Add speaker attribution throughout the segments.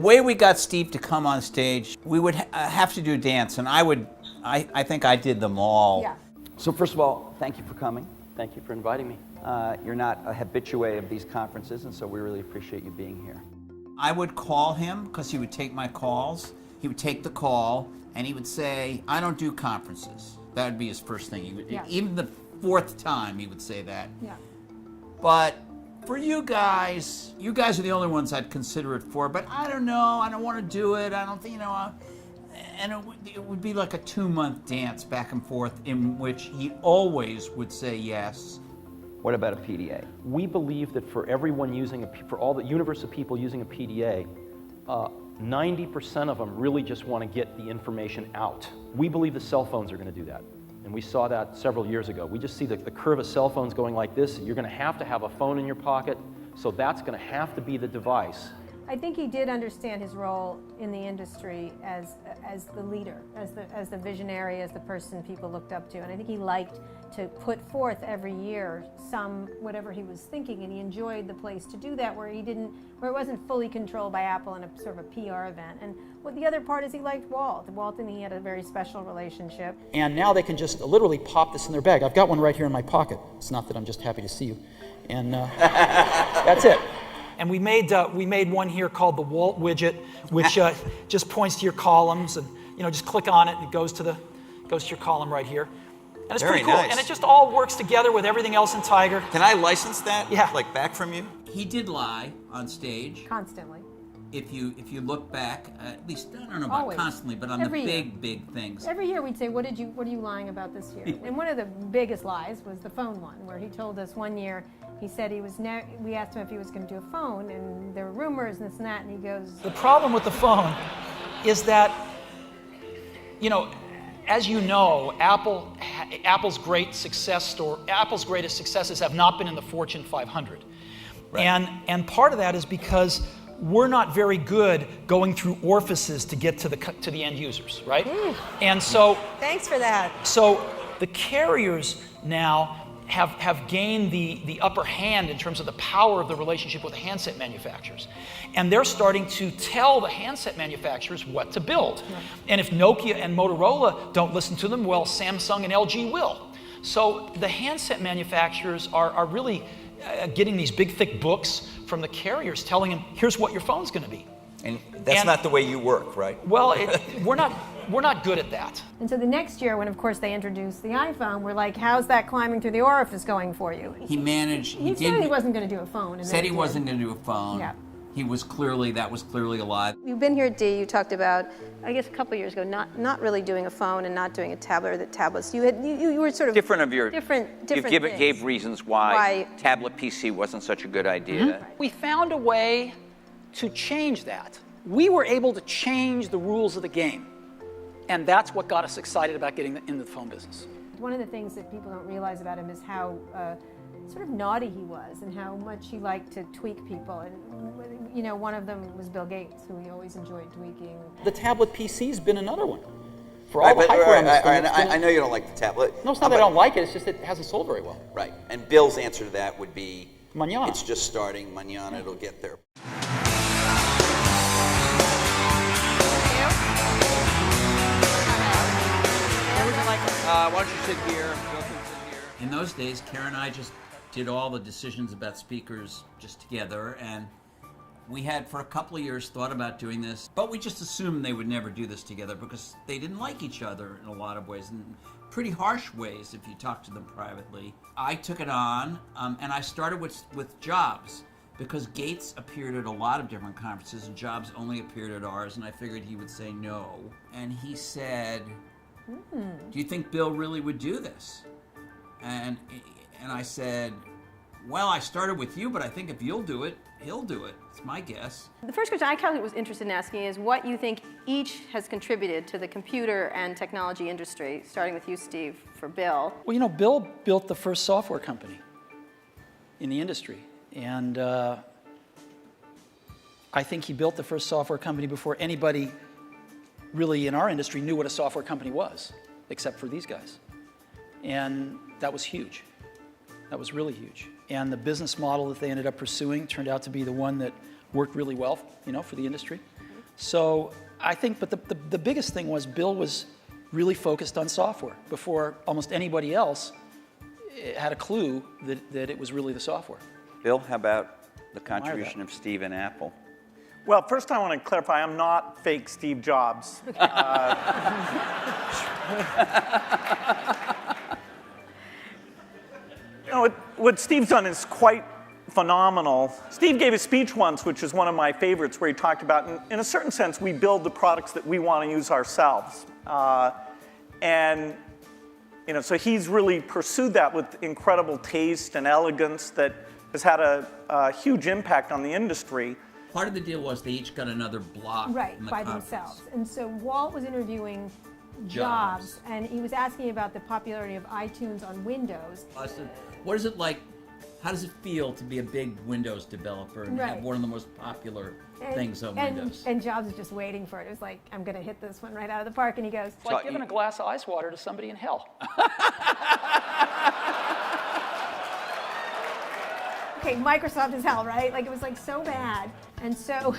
Speaker 1: way we got Steve to come on stage, we would have to do a dance, and I think I did them all.
Speaker 2: Yeah.
Speaker 3: So first of all, thank you for coming. Thank you for inviting me. You're not a habitué of these conferences, and so we really appreciate you being here.
Speaker 1: I would call him because he would take my calls. He would take the call, and he would say, I don't do conferences. That would be his first thing. He would,
Speaker 2: Yeah.
Speaker 1: Even the fourth time, he would say that.
Speaker 2: Yeah.
Speaker 1: But for you guys are the only ones I'd consider it for, but I don't know, I don't want to do it, I don't think, and it would be like a 2-month dance back and forth in which he always would say yes.
Speaker 3: What about a PDA?
Speaker 4: We believe that for everyone using for all the universe of people using a PDA, 90% of them really just want to get the information out. We believe the cell phones are going to do that. And we saw that several years ago. We just see the curve of cell phones going like this. You're going to have a phone in your pocket, so that's going to have to be the device.
Speaker 2: I think he did understand his role in the industry as the leader, as the visionary, as the person people looked up to. And I think he liked to put forth every year whatever he was thinking, and he enjoyed the place to do that where it wasn't fully controlled by Apple in a sort of a PR event. And the other part is he liked Walt. Walt and he had a very special relationship.
Speaker 5: And now they can just literally pop this in their bag. I've got one right here in my pocket. It's not that I'm just happy to see you. And that's it.
Speaker 6: And we made one here called the Walt widget, which just points to your columns, and just click on it and it goes to your column right here. And it's
Speaker 7: Very
Speaker 6: pretty cool.
Speaker 7: nice.
Speaker 6: And it just all works together with everything else in Tiger.
Speaker 7: Can I license that?
Speaker 6: Yeah.
Speaker 7: Like back from you?
Speaker 1: He did lie on stage.
Speaker 2: Constantly.
Speaker 1: If you look back, at least, I don't know about
Speaker 2: Always.
Speaker 1: constantly, but on
Speaker 2: Every
Speaker 1: the
Speaker 2: year.
Speaker 1: big things.
Speaker 2: Every year we'd say, what are you lying about this year? And one of the biggest lies was the phone one, where he told us one year, he said we asked him if he was going to do a phone, and there were rumors and this and that, and he goes...
Speaker 6: The problem with the phone is that, as you know, Apple's greatest successes have not been in the Fortune 500. Right. And part of that is because we're not very good going through orifices to get to the end users, right? And so...
Speaker 2: Thanks for that.
Speaker 6: So the carriers now have gained the upper hand in terms of the power of the relationship with the handset manufacturers. And they're starting to tell the handset manufacturers what to build. Yeah. And if Nokia and Motorola don't listen to them, well, Samsung and LG will. So the handset manufacturers are really getting these big, thick books from the carriers telling them, here's what your phone's going to be.
Speaker 7: And that's not the way you work, right?
Speaker 6: Well, we're not good at that.
Speaker 2: And so the next year, when of course they introduced the iPhone, we're like, how's that climbing through the orifice going for you?
Speaker 1: He managed.
Speaker 2: He said he wasn't going to do a phone. And
Speaker 1: said he wasn't going to do a phone.
Speaker 2: Yeah.
Speaker 1: That was clearly a lie.
Speaker 2: You've been here at D. You talked about, I guess, a couple of years ago, not really doing a phone and not doing a tablet or the tablets. You were sort of
Speaker 8: different of your
Speaker 2: different
Speaker 8: you
Speaker 2: things.
Speaker 8: gave reasons why tablet PC wasn't such a good idea.
Speaker 6: Mm-hmm. We found a way to change that. We were able to change the rules of the game, and that's what got us excited about getting into the phone business.
Speaker 2: One of the things that people don't realize about him is how sort of naughty he was and how much he liked to tweak people. And one of them was Bill Gates, who he always enjoyed tweaking.
Speaker 5: The tablet PC's been another one. For all the hype around this thing,
Speaker 7: I know you don't like the tablet.
Speaker 5: No, it's not that I don't like it, it's just that it hasn't sold very well.
Speaker 7: Right. And Bill's answer to that would be,
Speaker 5: Mañana.
Speaker 7: It's just starting. Mañana, it'll get there.
Speaker 8: Why don't you sit here? Bill can sit here.
Speaker 1: In those days, Karen and I just did all the decisions about speakers just together, and we had for a couple of years thought about doing this, but we just assumed they would never do this together because they didn't like each other in a lot of ways, in pretty harsh ways if you talk to them privately. I took it on, and I started with Jobs, because Gates appeared at a lot of different conferences and Jobs only appeared at ours, and I figured he would say no. And he said, do you think Bill really would do this? And I said, well, I started with you, but I think if you'll do it, he'll do it. It's my guess.
Speaker 2: The first question I kind of was interested in asking is what you think each has contributed to the computer and technology industry, starting with you, Steve, for Bill.
Speaker 6: Well, Bill built the first software company in the industry. And I think he built the first software company before anybody really in our industry knew what a software company was, except for these guys. And that was huge. That was really huge. And the business model that they ended up pursuing turned out to be the one that worked really well, for the industry.
Speaker 5: So I think, but the biggest thing was Bill was really focused on software before almost anybody else had a clue that it was really the software.
Speaker 3: Bill, how about the contribution of Steve and Apple?
Speaker 9: Well, first I want to clarify, I'm not fake Steve Jobs. What Steve's done is quite phenomenal. Steve gave a speech once, which is one of my favorites, where he talked about, in a certain sense, we build the products that we want to use ourselves. And so he's really pursued that with incredible taste and elegance that has had a huge impact on the industry.
Speaker 1: Part of the deal was they each got another block
Speaker 2: Right,
Speaker 1: in the
Speaker 2: by
Speaker 1: conference.
Speaker 2: themselves. And so Walt was interviewing Jobs, and he was asking about the popularity of iTunes on Windows.
Speaker 1: I said, what is it like? How does it feel to be a big Windows developer and
Speaker 2: Right.
Speaker 1: have one of the most popular things on Windows?
Speaker 2: And Jobs was just waiting for it. It was like, I'm going to hit this one right out of the park. And he goes,
Speaker 5: It's like giving a glass of ice water to somebody in hell.
Speaker 2: okay, Microsoft is hell, right? Like, it was like so bad. And so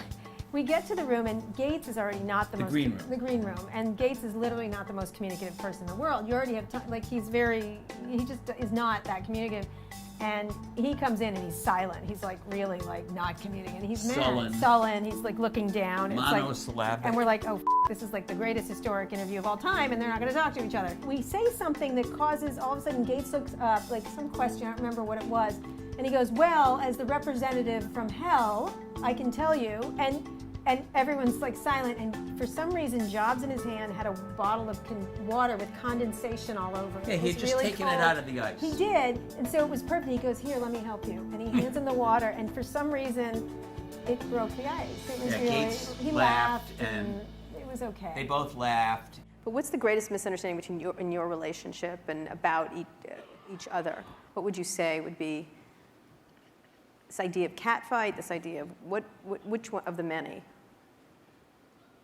Speaker 2: we get to the room, and Gates is already not the most...
Speaker 1: green room.
Speaker 2: The green room. And Gates is literally not the most communicative person in the world. You already have time, like, he just is not that communicative. And he comes in and he's silent. He's like really like not communicating. He's mad, sullen. He's like looking down. And
Speaker 1: Monosyllabic.
Speaker 2: And we're like, oh, this is like the greatest historic interview of all time, and they're not going to talk to each other. We say something that causes all of a sudden Gates looks up, like some question, I don't remember what it was, and he goes, well, as the representative from hell, I can tell you, and everyone's like silent, and for some reason Jobs in his hand had a bottle of water with condensation all over it.
Speaker 1: Yeah, he had just taken it out of the ice.
Speaker 2: He did, and so it was perfect. He goes, here, let me help you. And he hands him the water, and for some reason, it broke the ice. It was really,
Speaker 1: Gates
Speaker 2: he laughed, and it was okay.
Speaker 1: They both laughed.
Speaker 10: But what's the greatest misunderstanding between you and your relationship and about each other? What would you say would be this idea of catfight, this idea of which one of the many?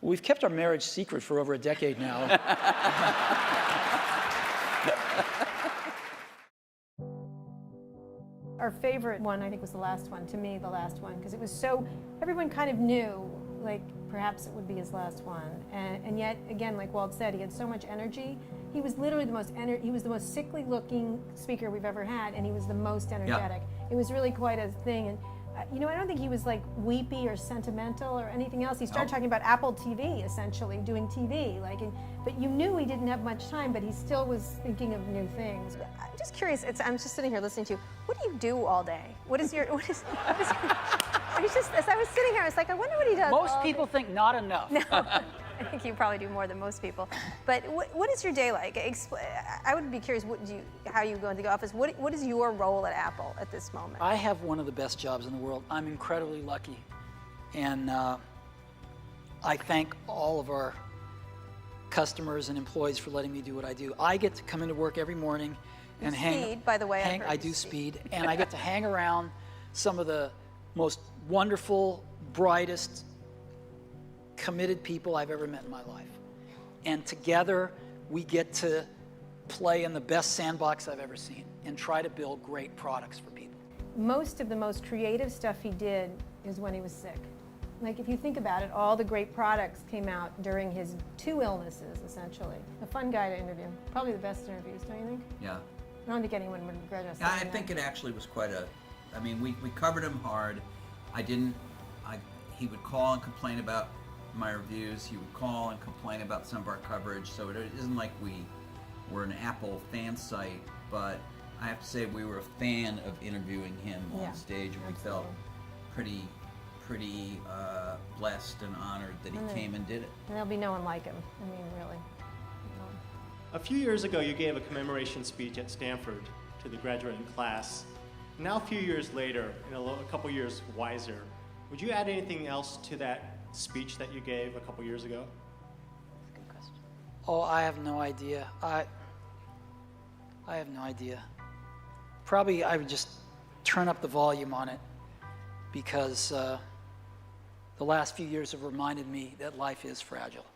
Speaker 5: We've kept our marriage secret for over a decade now.
Speaker 2: Our favorite one, I think, was the last one. To me, the last one, because it was so, everyone kind of knew, like, perhaps it would be his last one. And yet, again, like Walt said, he had so much energy. He was literally the most sickly-looking speaker we've ever had, and he was the most energetic. It was really quite a thing. And I don't think he was like weepy or sentimental or anything else. He started talking about Apple TV, essentially, doing TV. But you knew he didn't have much time, but he still was thinking of new things.
Speaker 10: I'm just curious. I'm just sitting here listening to you. What do you do all day? What is your? I was just, as I was sitting here, I was like, I wonder what he does.
Speaker 5: Most people think not enough.
Speaker 10: No, I think you probably do more than most people. But what is your day like? I would be curious how you go into the office. What is your role at Apple at this moment?
Speaker 5: I have one of the best jobs in the world. I'm incredibly lucky. And I thank all of our customers and employees for letting me do what I do. I get to come into work every morning and
Speaker 10: Speed, by the way.
Speaker 5: I do speed, and I get to hang around some of the most wonderful, brightest, committed people I've ever met in my life. And together, we get to play in the best sandbox I've ever seen and try to build great products for people.
Speaker 2: Most of the most creative stuff he did is when he was sick. Like, if you think about it, all the great products came out during his 2 illnesses, essentially. A fun guy to interview. Probably the best interviews, don't you think?
Speaker 1: Yeah.
Speaker 2: I don't think anyone would regret us.
Speaker 1: I think it actually was quite we covered him hard. He would call and complain about my reviews. He would call and complain about some of our coverage. So it isn't like we were an Apple fan site, but I have to say we were a fan of interviewing him on stage, and we felt pretty blessed and honored that he came and did it.
Speaker 2: And there'll be no one like him. I mean, really.
Speaker 11: A few years ago, you gave a commemoration speech at Stanford to the graduating class. Now, a few years later, a couple years wiser, would you add anything else to that speech that you gave a couple years ago?
Speaker 10: Good question.
Speaker 5: Oh, I have no idea. I have no idea. Probably I would just turn up the volume on it, because the last few years have reminded me that life is fragile.